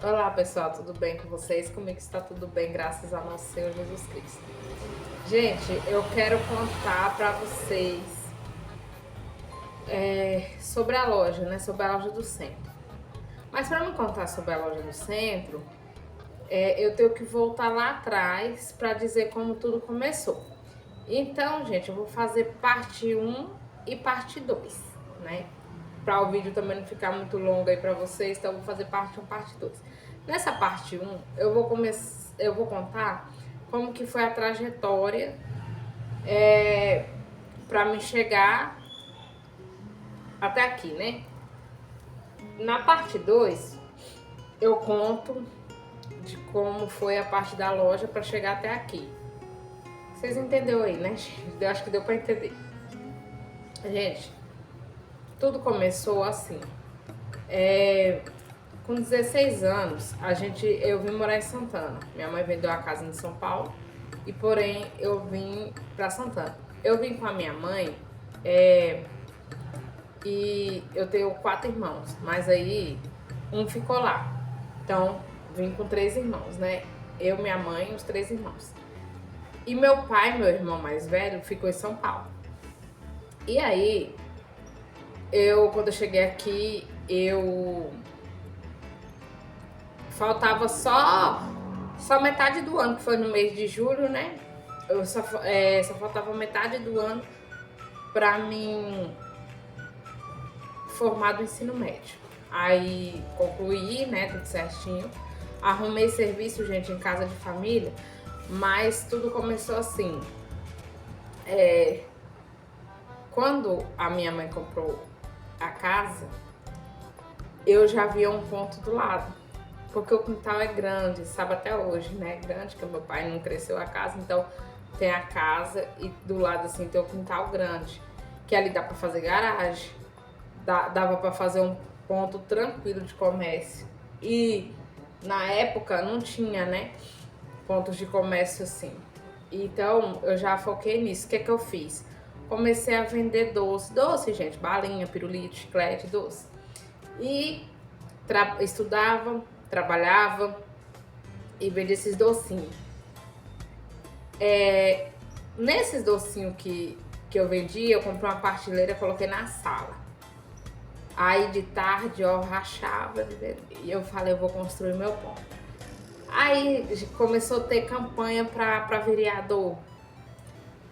Olá pessoal, tudo bem com vocês? Comigo está tudo bem, graças ao nosso Senhor Jesus Cristo. Gente, eu quero contar para vocês sobre a loja, né? Sobre a loja do centro. Mas para me contar sobre a loja do centro, eu tenho que voltar lá atrás para dizer como tudo começou. Então, gente, eu vou fazer parte um e parte 2, né? Para o vídeo também não ficar muito longo aí para vocês, então eu vou fazer parte um, parte 2. Nessa parte um, eu vou contar como que foi a trajetória para me chegar até aqui, né? Na parte 2, eu conto de como foi a parte da loja para chegar até aqui. Vocês entenderam aí, né, gente? Eu acho que deu para entender. Gente, tudo começou assim. Com 16 anos, eu vim morar em Santana. Minha mãe vendeu a casa em São Paulo e, porém, eu vim para Santana. Eu vim com a minha mãe e eu tenho 4 irmãos, mas aí um ficou lá. Então, vim com 3 irmãos, né? Eu, minha mãe e os 3 irmãos. E meu pai, meu irmão mais velho, ficou em São Paulo. E aí, quando eu cheguei aqui, faltava só metade do ano, que foi no mês de julho, né? Só faltava metade do ano para mim formar do ensino médio. Aí concluí, né, tudo certinho. Arrumei serviço, gente, em casa de família, mas tudo começou assim. Quando a minha mãe comprou a casa, eu já via um ponto do lado. Porque o quintal é grande, sabe, até hoje, né? É grande, que o meu pai não cresceu a casa, então tem a casa e do lado assim tem o quintal grande, que ali dá para fazer garagem, dava para fazer um ponto tranquilo de comércio. E na época não tinha, né, pontos de comércio assim. Então eu já foquei nisso. O que eu fiz? Comecei a vender doce, gente, balinha, pirulito, chiclete, doce. E estudava, trabalhava e vendia esses docinhos. Nesses docinhos que eu vendia, eu comprei uma prateleira e coloquei na sala. Aí de tarde eu rachava e eu falei, eu vou construir meu ponto. Aí começou a ter campanha para vereador.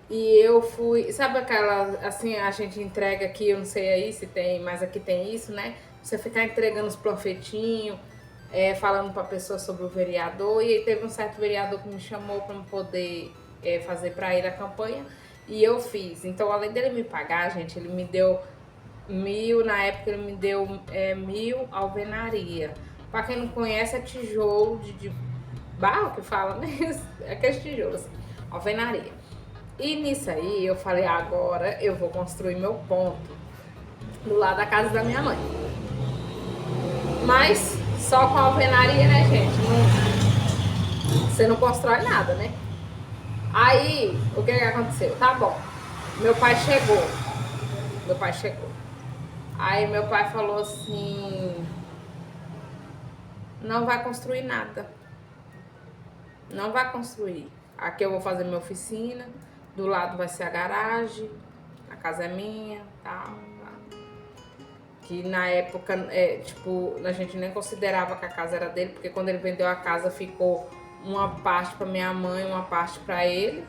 E eu fui, sabe aquela, assim, a gente entrega aqui, eu não sei aí se tem, mas aqui tem isso, né? Você ficar entregando os panfletinhos, falando pra pessoa sobre o vereador. E aí teve um certo vereador que me chamou pra eu poder fazer pra ele a campanha. E eu fiz. Então, além dele me pagar, gente, ele me deu 1.000, na época ele me deu 1.000 alvenaria. Pra quem não conhece, é tijolo de barro que fala, né? Aqueles tijolos, alvenaria. E nisso aí eu falei, agora eu vou construir meu ponto do lado da casa da minha mãe. Mas só com a alvenaria, né, gente? Você não constrói nada, né? Aí, o que aconteceu? Tá bom, meu pai chegou. Aí meu pai falou assim, não vai construir nada. Não vai construir. Aqui eu vou fazer minha oficina, do lado vai ser a garagem, a casa é minha, tal. Que na época, tipo, a gente nem considerava que a casa era dele, porque quando ele vendeu a casa ficou uma parte para minha mãe, uma parte para ele.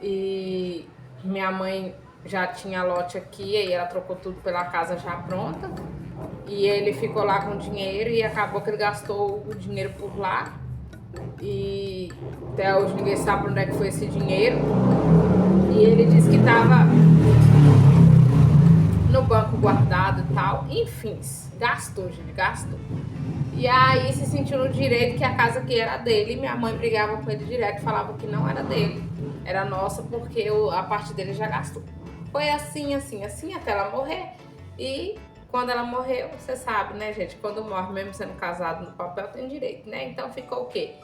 E minha mãe já tinha lote aqui, aí ela trocou tudo pela casa já pronta. E ele ficou lá com dinheiro e acabou que ele gastou o dinheiro por lá. E até hoje ninguém sabe onde é que foi esse dinheiro. E ele disse que estava no banco guardado e tal. Enfim, gastou, gente, gastou. E aí se sentiu no direito que a casa aqui era dele. E minha mãe brigava com ele direto, falava que não era dele, era nossa, porque a parte dele já gastou. Foi assim, até ela morrer. E quando ela morreu, você sabe, né, gente? Quando morre, mesmo sendo casado no papel, tem direito, né? Então ficou o quê?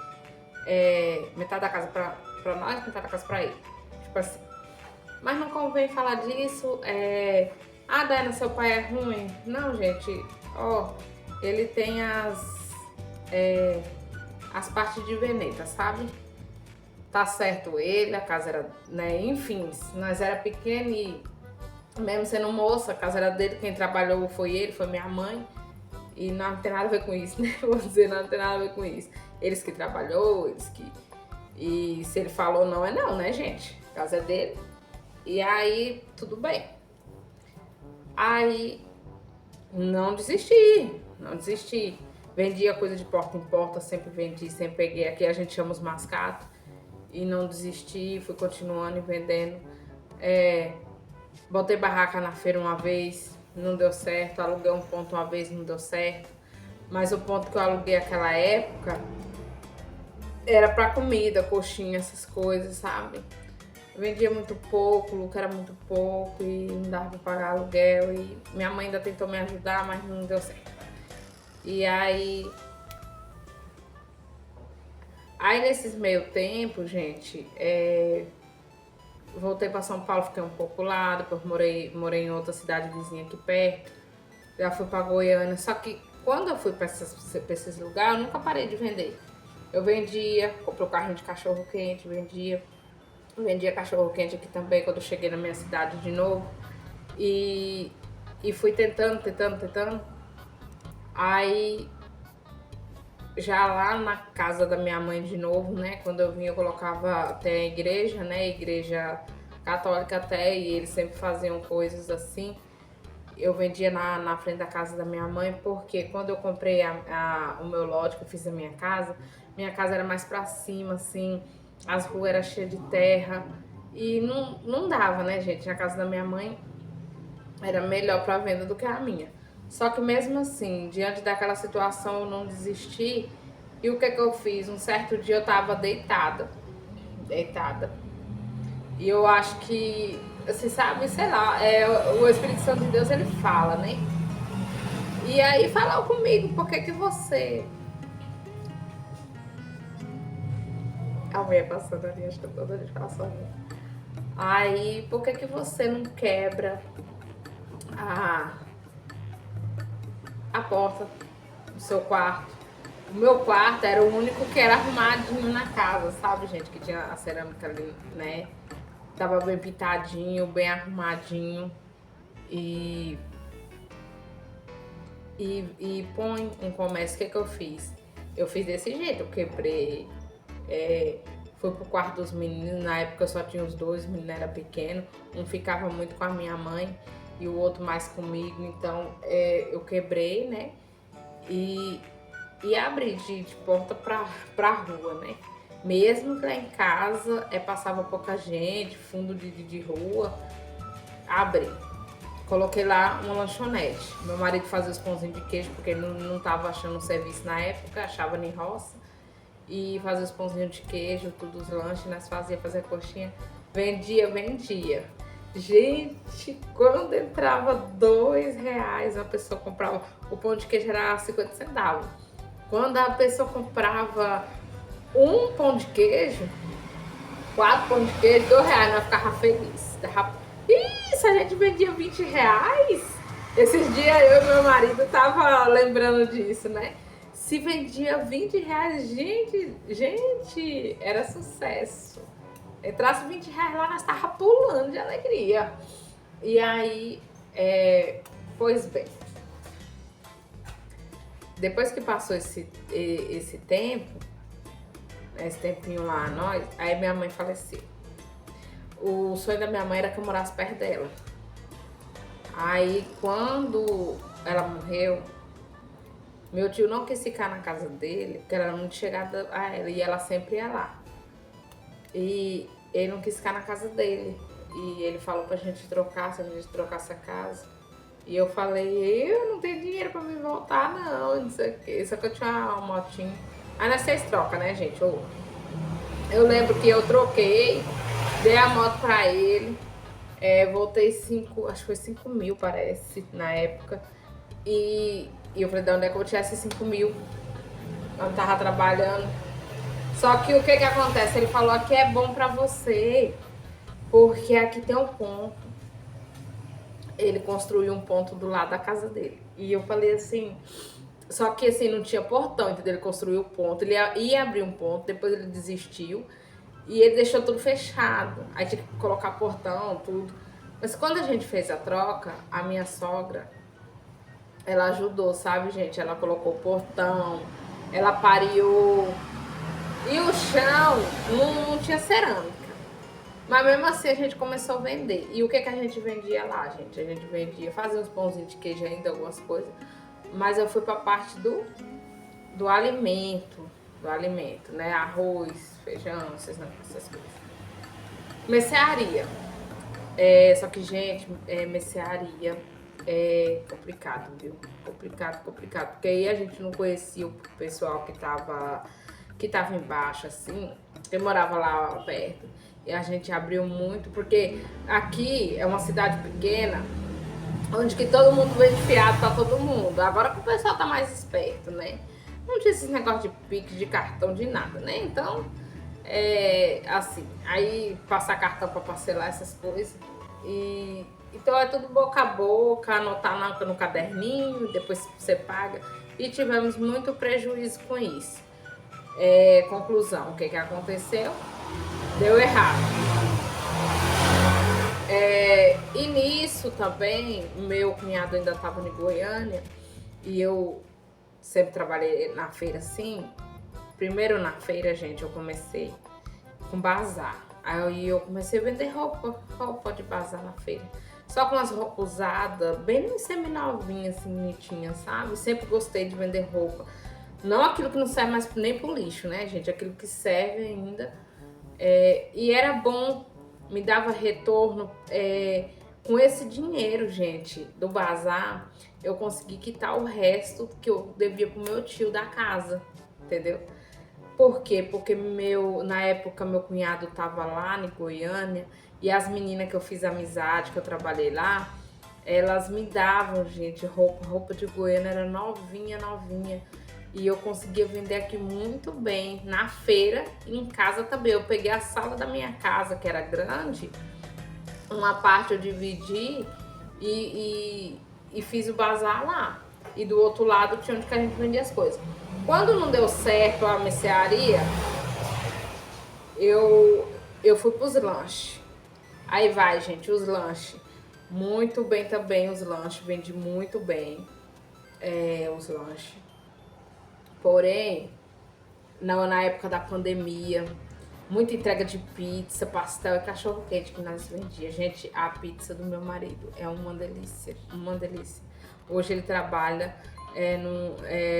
Metade da casa pra nós, metade da casa pra ele. Tipo assim. Mas não convém falar disso. Daiane, seu pai é ruim. Não, gente. Ele tem as partes de veneta, sabe? Tá certo ele, a casa era, né? Enfim, nós era pequeno e mesmo sendo moça, a casa era dele, quem trabalhou foi ele, foi minha mãe. E não tem nada a ver com isso, né? Vou dizer, não tem nada a ver com isso. Eles que trabalhou, eles que... E se ele falou não, é não, né, gente? A casa é dele. E aí, tudo bem. Aí, não desisti, não desisti. Vendia coisa de porta em porta, sempre vendi, sempre peguei. Aqui a gente chama os mascatos. E não desisti, fui continuando e vendendo. Botei barraca na feira uma vez, não deu certo. Aluguei um ponto uma vez, não deu certo. Mas o ponto que eu aluguei naquela época era pra comida, coxinha, essas coisas, sabe? Eu vendia muito pouco, o lucro era muito pouco e não dava pra pagar aluguel. E minha mãe ainda tentou me ajudar, mas não deu certo. E aí nesses meio tempo, gente, voltei pra São Paulo, fiquei um pouco lá, depois morei em outra cidade vizinha aqui perto. Já fui pra Goiânia, só que quando eu fui pra esses lugares, eu nunca parei de vender. Eu vendia, comprei um carrinho de cachorro quente, vendia cachorro quente aqui também quando eu cheguei na minha cidade de novo. E fui tentando. Aí, já lá na casa da minha mãe de novo, né? Quando eu vinha, eu colocava até a igreja, né? Igreja católica até, e eles sempre faziam coisas assim. Eu vendia na frente da casa da minha mãe, porque quando eu comprei o meu lote, que eu fiz a minha casa era mais pra cima, assim, as ruas eram cheias de terra, e não dava, né, gente? A casa da minha mãe era melhor pra venda do que a minha. Só que mesmo assim, diante daquela situação, eu não desisti, e o que eu fiz? Um certo dia eu tava deitada, e eu acho que, você sabe, sei lá, o Espírito Santo de Deus, ele fala, né? E aí falou comigo, por que você... A mulher passando ali, acho que eu tô dando de falar sozinha. Aí, por que você não quebra a porta do seu quarto? O meu quarto era o único que era arrumadinho na casa, sabe, gente? Que tinha a cerâmica ali, né? Tava bem pintadinho, bem arrumadinho. E põe um comércio. O que eu fiz? Eu fiz desse jeito, eu quebrei. Fui pro quarto dos meninos, na época eu só tinha os dois, o menino era pequeno. Um ficava muito com a minha mãe e o outro mais comigo. Então eu quebrei, né? E abri de porta pra rua, né? Mesmo que lá em casa passava pouca gente, fundo de rua, abri. Coloquei lá uma lanchonete. Meu marido fazia os pãozinhos de queijo, porque ele não tava achando serviço na época, achava em roça. E fazia os pãozinhos de queijo, tudo os lanches, nós fazia coxinha. Vendia. Gente, quando entrava R$2, a pessoa comprava. O pão de queijo era 50 centavos. Quando a pessoa comprava um pão de queijo, 4 pão de queijo, R$2, nós ficava feliz. Isso, a gente vendia R$20. Esses dias eu e meu marido tava lembrando disso, né? Se vendia R$20, gente, era sucesso. Entrasse R$20 lá, nós tava pulando de alegria. E aí, pois bem, depois que passou esse tempo, esse tempinho lá, aí minha mãe faleceu. O sonho da minha mãe era que eu morasse perto dela. Aí, quando ela morreu, meu tio não quis ficar na casa dele, porque ela era muito chegada a ela, e ela sempre ia lá. E ele não quis ficar na casa dele. E ele falou pra gente trocar, se a gente trocasse a casa. E eu falei, eu não tenho dinheiro pra me voltar, não sei o quê. Só que eu tinha uma motinha. Aí nós 6 trocas, né, gente? Eu lembro que eu troquei, dei a moto pra ele. Voltei acho que foi 5 mil, parece, na época. E eu falei, de onde é que eu vou tirar esses 5 mil? Eu tava trabalhando. Só que o que acontece? Ele falou, aqui é bom pra você, porque aqui tem um ponto. Ele construiu um ponto do lado da casa dele. E eu falei assim, Só que assim, não tinha portão, entendeu? Ele construiu o ponto, ele ia abrir um ponto, depois ele desistiu e ele deixou tudo fechado. Aí tinha que colocar portão, tudo. Mas quando a gente fez a troca, a minha sogra, ela ajudou, sabe, gente? Ela colocou portão, ela pariu. E o chão não tinha cerâmica. Mas mesmo assim a gente começou a vender. E o que a gente vendia lá, gente? A gente vendia, fazia uns pãozinhos de queijo ainda, algumas coisas. Mas eu fui pra parte do alimento. Do alimento, né? Arroz, feijão, essas coisas. Mercearia. Só que, gente, mercearia é complicado, viu? Complicado. Porque aí a gente não conhecia o pessoal que tava embaixo, assim. Eu morava lá perto. E a gente abriu muito, porque aqui é uma cidade pequena, onde que todo mundo vende fiado pra todo mundo. Agora que o pessoal tá mais esperto, né? Não tinha esse negócio de Pix, de cartão, de nada, né? Então, assim, aí passar cartão pra parcelar essas coisas. Então é tudo boca a boca, anotar no caderninho, depois você paga. E tivemos muito prejuízo com isso. Conclusão, o que aconteceu? Deu errado. E nisso também, meu cunhado ainda estava em Goiânia e eu sempre trabalhei na feira assim. Primeiro na feira, gente, eu comecei com bazar. Aí eu comecei a vender roupa de bazar na feira. Só com as roupas usadas, bem seminovinhas, assim, bonitinhas, sabe? Sempre gostei de vender roupa. Não aquilo que não serve mais nem pro lixo, né, gente? Aquilo que serve ainda. E era bom, me dava retorno. Com esse dinheiro, gente, do bazar, eu consegui quitar o resto que eu devia pro meu tio da casa, entendeu? Por quê? Porque na época meu cunhado tava lá em Goiânia e as meninas que eu fiz amizade, que eu trabalhei lá, elas me davam, gente, roupa de Goiânia era novinha. E eu conseguia vender aqui muito bem, na feira e em casa também. Eu peguei a sala da minha casa, que era grande, uma parte eu dividi e fiz o bazar lá. E do outro lado tinha onde que a gente vendia as coisas. Quando não deu certo a mercearia, eu fui pros lanches. Aí vai, gente, os lanches. Muito bem também os lanches, vendi muito bem os lanches. Porém, na época da pandemia, muita entrega de pizza, pastel e cachorro-quente que nós vendíamos. Gente, a pizza do meu marido é uma delícia, uma delícia. Hoje ele trabalha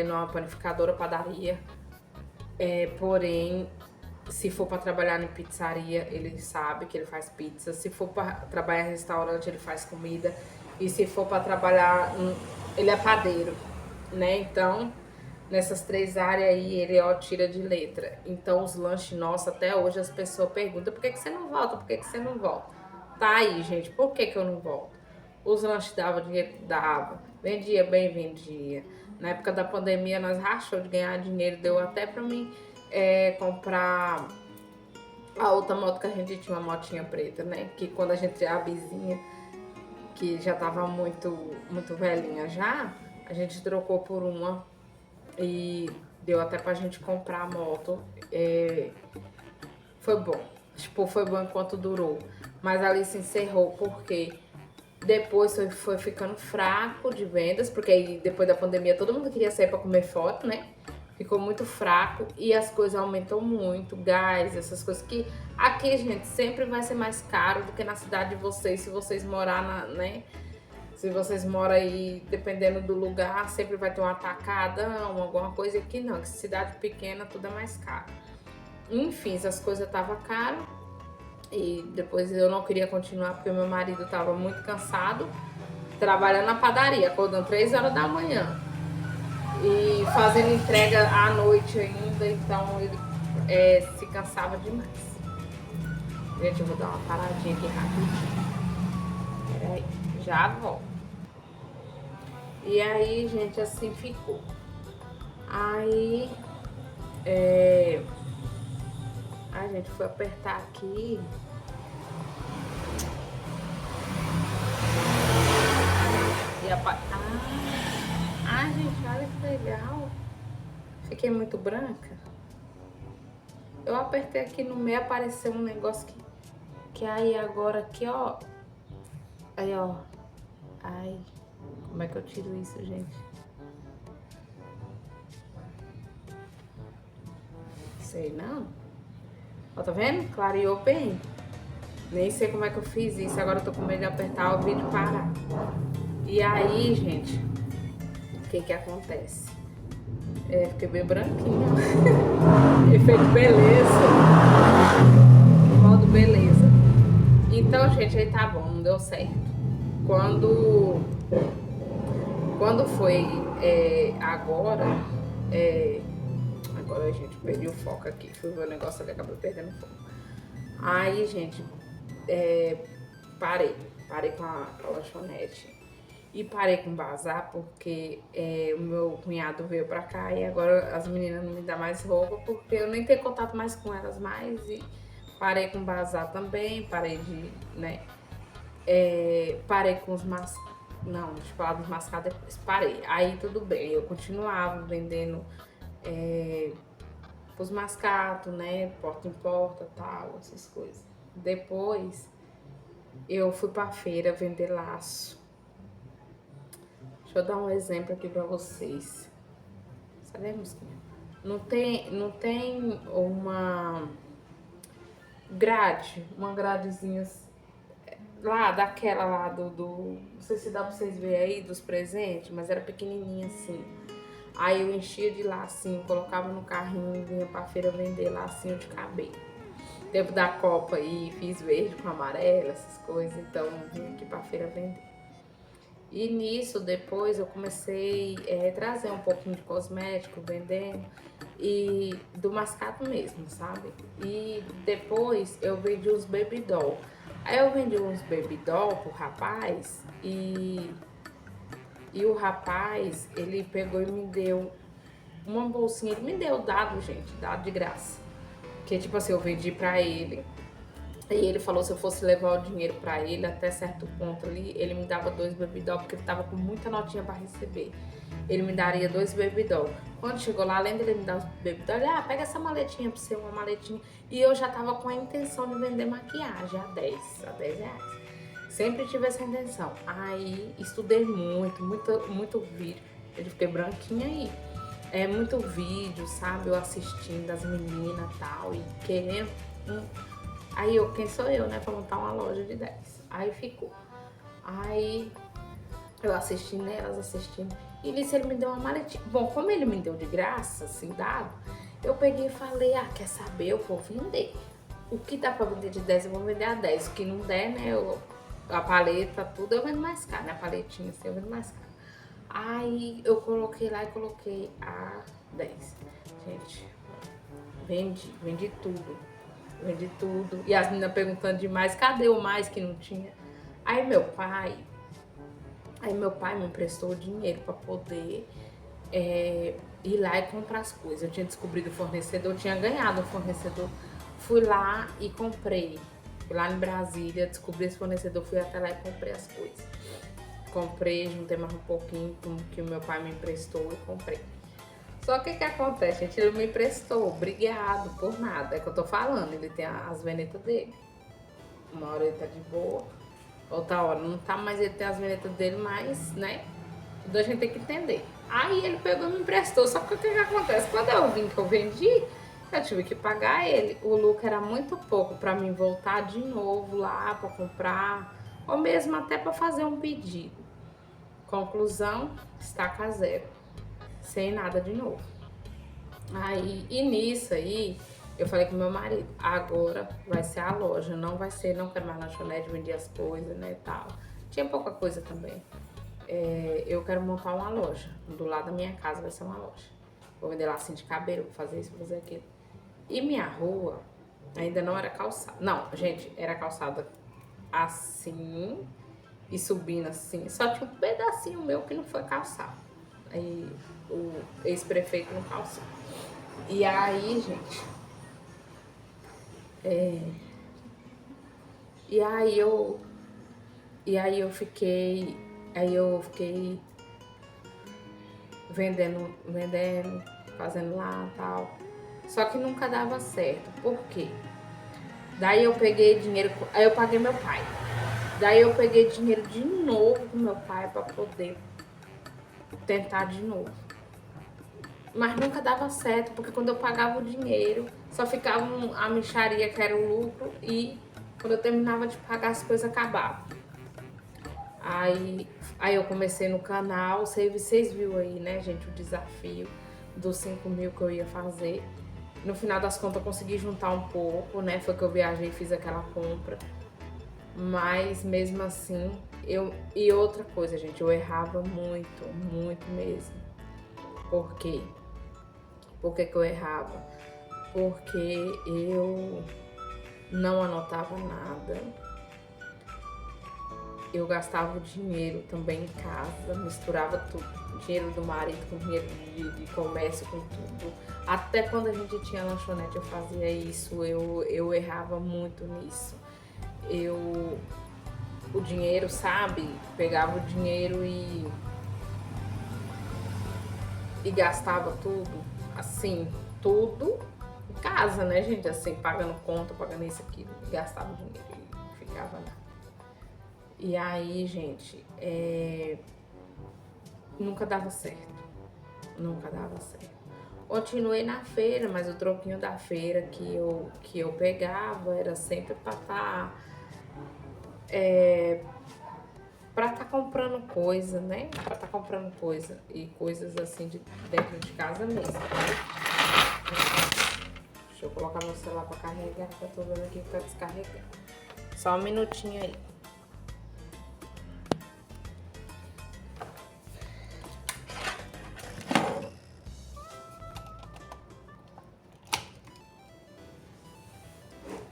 numa panificadora, padaria. Porém, se for para trabalhar em pizzaria, ele sabe que ele faz pizza. Se for para trabalhar em restaurante, ele faz comida. E se for para trabalhar, ele é padeiro, né? Então, nessas 3 áreas aí, ele tira de letra. Então, os lanches nossos, até hoje, as pessoas perguntam: por que você não volta? Por que você não volta? Tá aí, gente, por que eu não volto? Os lanches davam dinheiro? Dava. Vendia bem, vendia. Na época da pandemia, nós rachou de ganhar dinheiro. Deu até pra mim comprar a outra moto que a gente tinha, uma motinha preta, né? Que quando a gente a vizinha, que já tava muito velhinha já, a gente trocou por uma e deu até pra gente comprar a moto. Foi bom. Tipo, foi bom enquanto durou. Mas ali se encerrou porque depois foi ficando fraco de vendas, porque aí depois da pandemia todo mundo queria sair pra comer foto, né? Ficou muito fraco e as coisas aumentou muito, gás, essas coisas que aqui, gente, sempre vai ser mais caro do que na cidade de vocês, se vocês morar né? Se vocês moram aí, dependendo do lugar, sempre vai ter um atacadão, alguma coisa. Aqui não, que cidade pequena tudo é mais caro. Enfim, essas coisas estavam caras e depois eu não queria continuar porque meu marido estava muito cansado, trabalhando na padaria, acordando 3 horas da manhã. E fazendo entrega à noite ainda, então ele se cansava demais. Gente, eu vou dar uma paradinha aqui rapidinho. Peraí, já volto. E aí, gente, assim ficou. Aí, a gente foi apertar aqui. E Ai, gente, olha que legal. Fiquei muito branca. Eu apertei aqui no meio, apareceu um negócio que aí agora aqui, ó. Aí, ó. Ai, como é que eu tiro isso, gente? Sei não. Ó, tá vendo? Clareou bem. Nem sei como é que eu fiz isso. Agora eu tô com medo de apertar o vídeo parar. E aí, gente, o que que acontece? Fiquei bem branquinha. Efeito beleza. Modo beleza. Então, gente, aí tá bom, não deu certo. Quando foi agora, agora, gente, perdi o foco aqui. Fui ver o negócio ali, acabei perdendo o foco. Aí, gente, parei com a lanchonete. E parei com bazar porque o meu cunhado veio pra cá e agora as meninas não me dão mais roupa porque eu nem tenho contato mais com elas mais. E parei com bazar também, parei de, né? Parei com os mascados. Não, deixa eu falar dos mascados depois. Parei. Aí tudo bem, eu continuava vendendo os mascatos, né? Porta em porta, tal, essas coisas. Depois eu fui pra feira vender laço. Deixa eu dar um exemplo aqui pra vocês. Sabemos que não tem uma gradezinha lá, daquela lá não sei se dá pra vocês verem aí, dos presentes, mas era pequenininha assim. Aí eu enchia de lacinho, colocava no carrinho e vinha pra feira vender lacinho de cabelo. Tempo da Copa aí, fiz verde com amarelo, essas coisas, então vim aqui pra feira vender. E nisso, depois eu comecei a trazer um pouquinho de cosmético, vendendo, e do mascado mesmo, sabe? E depois eu vendi uns baby doll. Aí eu vendi uns baby doll pro rapaz e o rapaz, ele pegou e me deu uma bolsinha, ele me deu dado, gente, dado de graça. Que tipo assim, eu vendi pra ele. E ele falou se eu fosse levar o dinheiro pra ele até certo ponto ali, ele me dava 2 baby doll, porque ele tava com muita notinha pra receber. Ele me daria 2 baby doll. Quando chegou lá, além dele me dar os baby doll, ele, pega essa maletinha pra você, uma maletinha. E eu já tava com a intenção de vender maquiagem a 10 reais. Sempre tive essa intenção. Aí estudei muito vídeo. Eu fiquei branquinha aí. Muito vídeo, sabe? Eu assistindo as meninas e tal, e querendo. Aí quem sou eu, né, pra montar uma loja de 10. Aí ficou. Aí eu assistindo elas, assistindo. E nisso ele me deu uma maletinha. Bom, como ele me deu de graça, assim, dado, eu peguei e falei, quer saber? Eu vou vender. O que dá pra vender de 10, eu vou vender a 10. O que não der, né, a paleta, tudo, eu vendo mais caro, né? A paletinha, assim, eu vendo mais caro. Aí eu coloquei lá e coloquei a 10. Gente, vendi tudo. Vendi tudo. E as meninas perguntando demais, cadê o mais que não tinha? Aí meu pai me emprestou o dinheiro para poder ir lá e comprar as coisas. Eu tinha descobrido o fornecedor, eu tinha ganhado o fornecedor. Fui lá e comprei. Fui lá em Brasília, descobri esse fornecedor, fui até lá e comprei as coisas. Comprei, juntei mais um pouquinho com que o meu pai me emprestou e comprei. Só que o que acontece, gente? Ele me emprestou, obrigado por nada. É que eu tô falando, ele tem as venetas dele. Uma hora ele tá de boa, outra hora não tá, mas ele tem as venetas dele, mas, né? Tudo a gente tem que entender. Aí ele pegou e me emprestou. Só que o que acontece? Quando eu vim que eu vendi, eu tive que pagar ele. O lucro era muito pouco pra mim voltar de novo lá pra comprar, ou mesmo até pra fazer um pedido. Conclusão, estaca zero. Sem nada de novo. Aí, e nisso aí, eu falei com meu marido, agora vai ser a loja, não quero mais lanchonete, vender as coisas, né, e tal. Tinha pouca coisa também. Eu quero montar uma loja, do lado da minha casa vai ser uma loja. Vou vender lacinho de cabelo, vou fazer isso, vou fazer aquilo. E minha rua ainda não era calçada. Não, gente, era calçada assim e subindo assim. Só tinha um pedacinho meu que não foi calçado. Aí o ex-prefeito não calçou. E aí, gente, e aí eu, e aí eu fiquei, vendendo, fazendo lá e tal. Só que nunca dava certo. Por quê? Daí eu peguei dinheiro, aí eu paguei meu pai. Daí eu peguei dinheiro de novo com meu pai para poder tentar de novo. Mas nunca dava certo, porque quando eu pagava o dinheiro, só ficava a mixaria que era o lucro e quando eu terminava de pagar as coisas acabavam. Aí eu comecei no canal, vocês viram aí, né, gente, o desafio dos 5 mil que eu ia fazer. No final das contas eu consegui juntar um pouco, né, foi que eu viajei e fiz aquela compra. Mas mesmo assim, E outra coisa, gente, eu errava muito, muito mesmo. Por quê? Por que que eu errava? Porque eu não anotava nada. Eu gastava o dinheiro também em casa, misturava tudo. Dinheiro do marido com dinheiro de comércio, com tudo. Até quando a gente tinha lanchonete eu fazia isso, eu errava muito nisso. O dinheiro, sabe? Pegava o dinheiro e gastava tudo, assim, tudo em casa, né, gente? Assim, pagando conta, pagando isso, aquilo, e gastava o dinheiro e ficava nada. E aí, gente, nunca dava certo. Nunca dava certo. Continuei na feira, mas o troquinho da feira que eu pegava era sempre pra tá comprando coisa, né? Pra tá comprando coisa. E coisas assim de dentro de casa mesmo. Deixa eu colocar meu celular pra carregar, que eu tô vendo aqui que tá descarregando. Só um minutinho aí.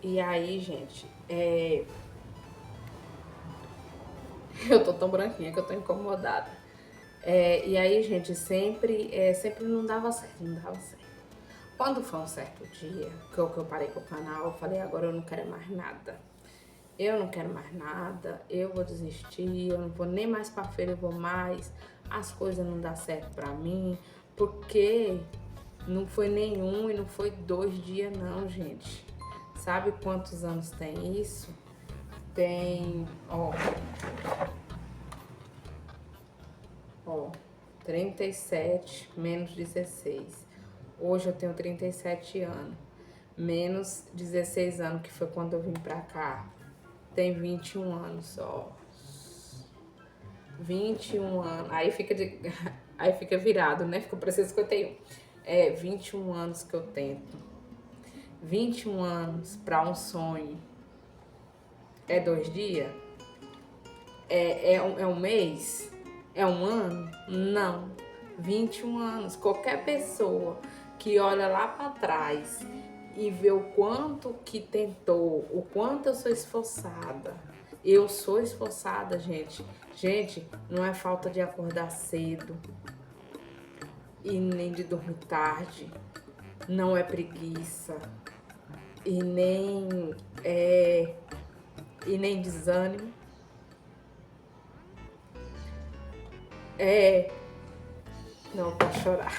E aí, gente, eu tô tão branquinha que eu tô incomodada. E aí, gente, sempre não dava certo, não dava certo. Quando foi um certo dia que eu parei com o canal, eu falei, agora eu não quero mais nada. Eu não quero mais nada, eu vou desistir, eu não vou nem mais pra feira, eu vou mais. As coisas não dão certo pra mim, porque não foi nenhum e não foi 2 dias não, gente. Sabe quantos anos tem isso? Tem, ó, 37 menos 16. Hoje eu tenho 37 anos, menos 16 anos, que foi quando eu vim pra cá. Tem 21 anos só. 21 anos. Aí fica virado, né? Fica parecendo 51. 21 anos que eu tento. 21 anos pra um sonho. É 2 dias? É um mês? É um ano? Não. 21 anos. Qualquer pessoa que olha lá pra trás e vê o quanto que tentou, o quanto eu sou esforçada. Eu sou esforçada, gente. Gente, não é falta de acordar cedo e nem de dormir tarde. Não é preguiça e nem desânimo. Não, pode chorar.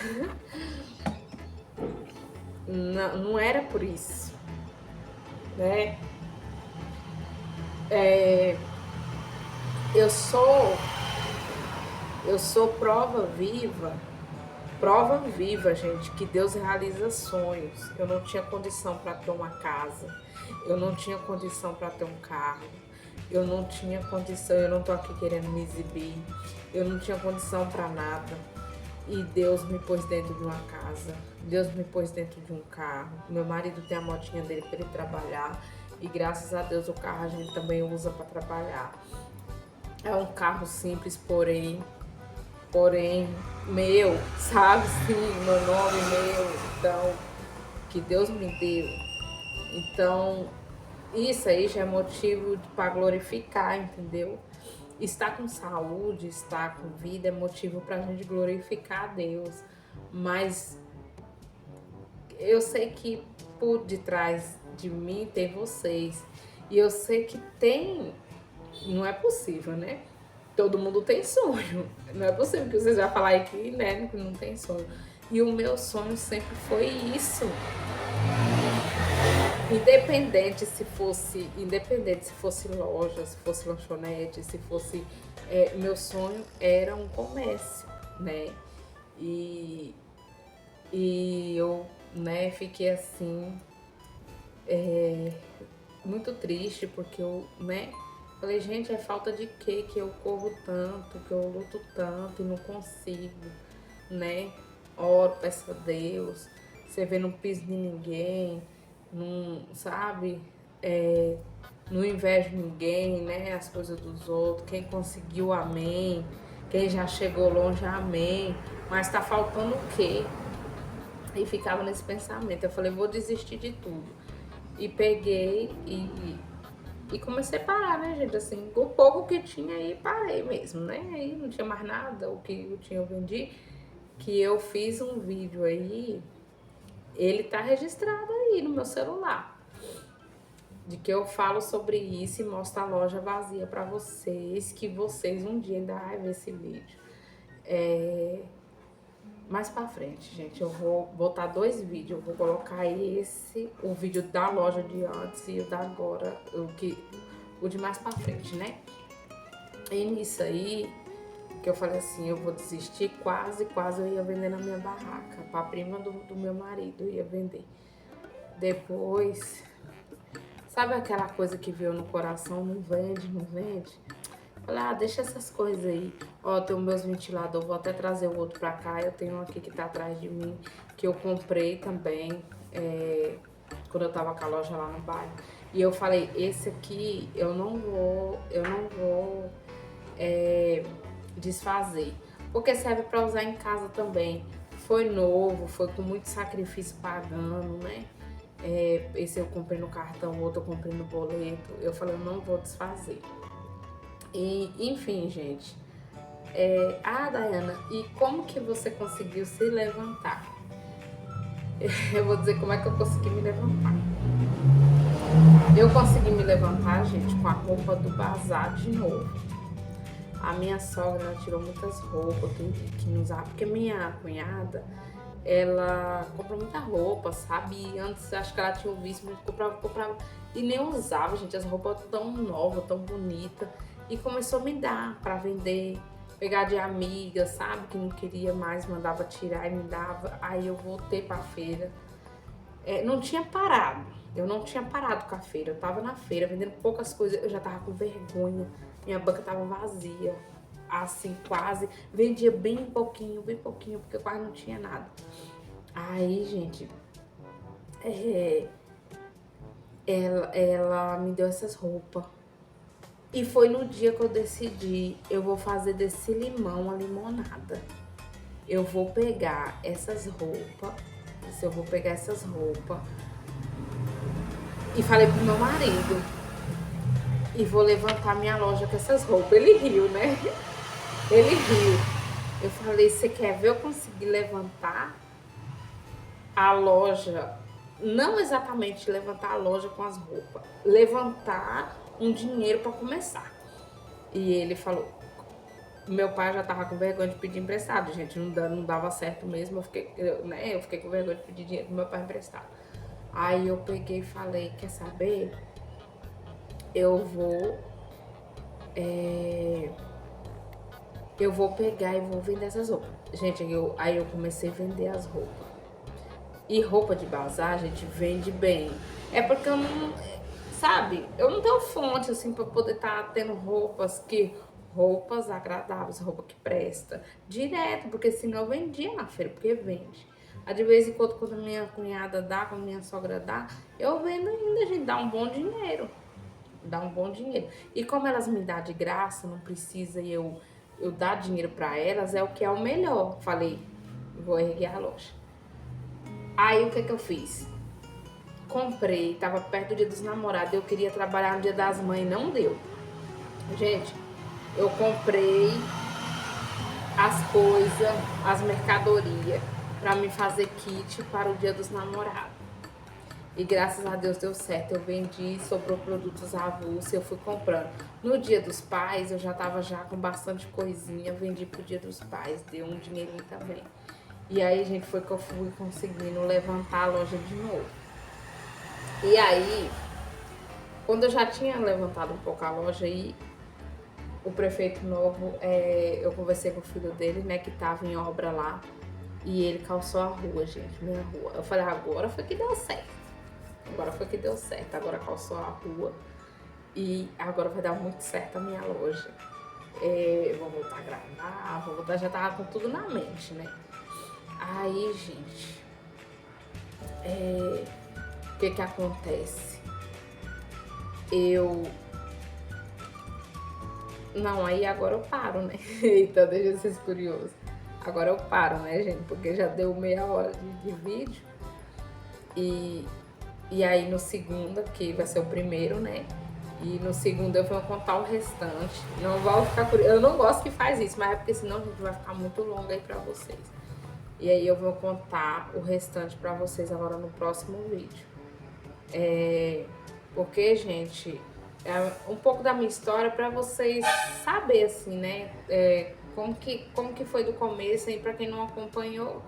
Não, não era por isso, né? Eu sou prova viva, gente, que Deus realiza sonhos. Eu não tinha condição para ter uma casa, eu não tinha condição para ter um carro, eu não tinha condição, eu não tô aqui querendo me exibir, eu não tinha condição para nada. E Deus me pôs dentro de uma casa, Deus me pôs dentro de um carro. Meu marido tem a motinha dele para ele trabalhar e graças a Deus o carro a gente também usa para trabalhar. É um carro simples, porém meu, sabe? Sim, meu nome meu, então, que Deus me deu. Então, isso aí já é motivo para glorificar, entendeu? Estar com saúde, estar com vida é motivo para a gente glorificar a Deus. Mas eu sei que por detrás de mim tem vocês. E eu sei que tem. Não é possível, né? todo mundo tem sonho. Não é possível que vocês vão falar aqui, né, que não tem sonho. E o meu sonho sempre foi isso. Independente se fosse loja, se fosse lanchonete, se fosse... meu sonho era um comércio, né? E eu, né, fiquei assim, muito triste, porque eu, né, falei, gente, é falta de quê que eu corro tanto, que eu luto tanto e não consigo, né? Oro, peço a Deus, você vê, não piso de ninguém, não, sabe? Não invejo ninguém, né? As coisas dos outros, quem conseguiu, amém. Quem já chegou longe, amém. Mas tá faltando o quê? E ficava nesse pensamento. Eu falei, vou desistir de tudo. E peguei e comecei a parar, né, gente? Assim, o pouco que tinha aí, parei mesmo, né? Aí não tinha mais nada, o que eu tinha eu vendi. Que eu fiz um vídeo aí, ele tá registrado aí no meu celular. De que eu falo sobre isso e mostro a loja vazia pra vocês, que vocês um dia ainda vão ver esse vídeo. Mais pra frente, gente, eu vou botar 2 vídeos. Eu vou colocar o vídeo da loja de antes e o da agora, o de mais pra frente, né? E nisso aí, que eu falei assim, eu vou desistir, quase eu ia vender na minha barraca. Pra prima do meu marido, eu ia vender. Depois, sabe aquela coisa que veio no coração, não vende? Falei, deixa essas coisas aí. Ó, tem os meus ventiladores, vou até trazer o outro pra cá. Eu tenho um aqui que tá atrás de mim, que eu comprei também, quando eu tava com a loja lá no bairro. E eu falei, esse aqui eu não vou desfazer, porque serve pra usar em casa também. Foi novo, foi com muito sacrifício pagando, né? Esse eu comprei no cartão, o outro eu comprei no boleto. Eu falei, eu não vou desfazer. E, enfim, gente. Daiana, e como que você conseguiu se levantar? Eu vou dizer como é que eu consegui me levantar. Eu consegui me levantar, gente, com a roupa do bazar de novo. A minha sogra, ela tirou muitas roupas que não usava, porque minha cunhada, ela comprou muita roupa, sabe? E antes, acho que ela tinha visto, muito, comprava e nem usava, gente, as roupas tão novas, tão bonitas. E começou a me dar pra vender, pegar de amiga, sabe? Que não queria mais, mandava tirar e me dava. Aí eu voltei pra feira. Não tinha parado, eu não tinha parado com a feira. Eu tava na feira vendendo poucas coisas, eu já tava com vergonha. Minha banca tava vazia, assim, quase. Vendia bem pouquinho, porque quase não tinha nada. Aí, gente, ela me deu essas roupas. E foi no dia que eu decidi, eu vou fazer desse limão a limonada. Eu vou pegar essas roupas, e falei pro meu marido, e vou levantar minha loja com essas roupas. Ele riu, né? Ele riu. Eu falei, você quer ver eu conseguir levantar a loja? Não exatamente levantar a loja com as roupas, levantar um dinheiro para começar. E ele falou, meu pai já tava com vergonha de pedir emprestado, gente, não dava certo mesmo. Eu fiquei com vergonha de pedir dinheiro pro meu pai emprestado. Aí eu peguei e falei, quer saber? Eu vou pegar e vou vender essas roupas. Gente, aí eu comecei a vender as roupas. E roupa de bazar, gente, vende bem. É porque eu não, sabe, eu não tenho fonte, assim, pra poder estar tendo roupas agradáveis, roupa que presta, direto, porque senão eu vendia na feira, porque vende. Aí de vez em quando a minha cunhada dá, quando a minha sogra dá, eu vendo ainda, gente, dá um bom dinheiro. E como elas me dão de graça, não precisa eu dar dinheiro pra elas, é o que é o melhor. Falei, vou erguer a loja. Aí o que eu fiz? Comprei, tava perto do Dia dos Namorados, eu queria trabalhar no Dia das Mães, não deu. Gente, eu comprei as coisas, as mercadorias, pra me fazer kit para o Dia dos Namorados. E graças a Deus deu certo. Eu vendi, sobrou produtos avulsos, eu fui comprando. No Dia dos Pais, eu já tava já com bastante coisinha, vendi pro Dia dos Pais, deu um dinheirinho também. E aí, gente, foi que eu fui conseguindo levantar a loja de novo. E aí, quando eu já tinha levantado um pouco a loja aí, o prefeito novo, eu conversei com o filho dele, né, que tava em obra lá, e ele calçou a rua, gente, minha rua. Eu falei, agora foi que deu certo. Agora foi que deu certo, agora calçou a rua e agora vai dar muito certo a minha loja. Eu vou voltar a gravar, vou voltar, já tava com tudo na mente, né? Aí, gente, o que que acontece? Não, aí agora eu paro, né? Então deixa vocês curiosos. Agora eu paro, né, gente? Porque já deu meia hora de vídeo. E aí no segundo, que vai ser o primeiro, né? E no segundo eu vou contar o restante. Não vou ficar curioso. Eu não gosto que faz isso, mas é porque senão a gente vai ficar muito longo aí pra vocês. E aí eu vou contar o restante pra vocês agora no próximo vídeo. Porque, gente, é um pouco da minha história pra vocês saberem, assim, né? Como que foi do começo aí, pra quem não acompanhou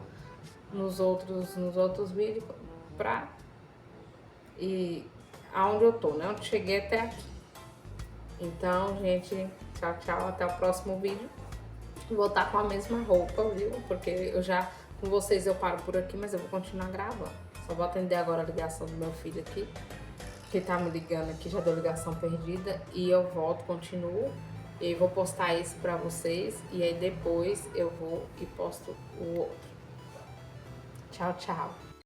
nos outros vídeos, e aonde eu tô, né? Onde cheguei até aqui. Então, gente, tchau, tchau. Até o próximo vídeo. Vou estar com a mesma roupa, viu? Porque eu já, com vocês eu paro por aqui, mas eu vou continuar gravando. Só vou atender agora a ligação do meu filho aqui, que tá me ligando aqui, já deu ligação perdida. E eu volto, continuo. E aí vou postar esse pra vocês. E aí depois eu vou e posto o outro. Tchau, tchau.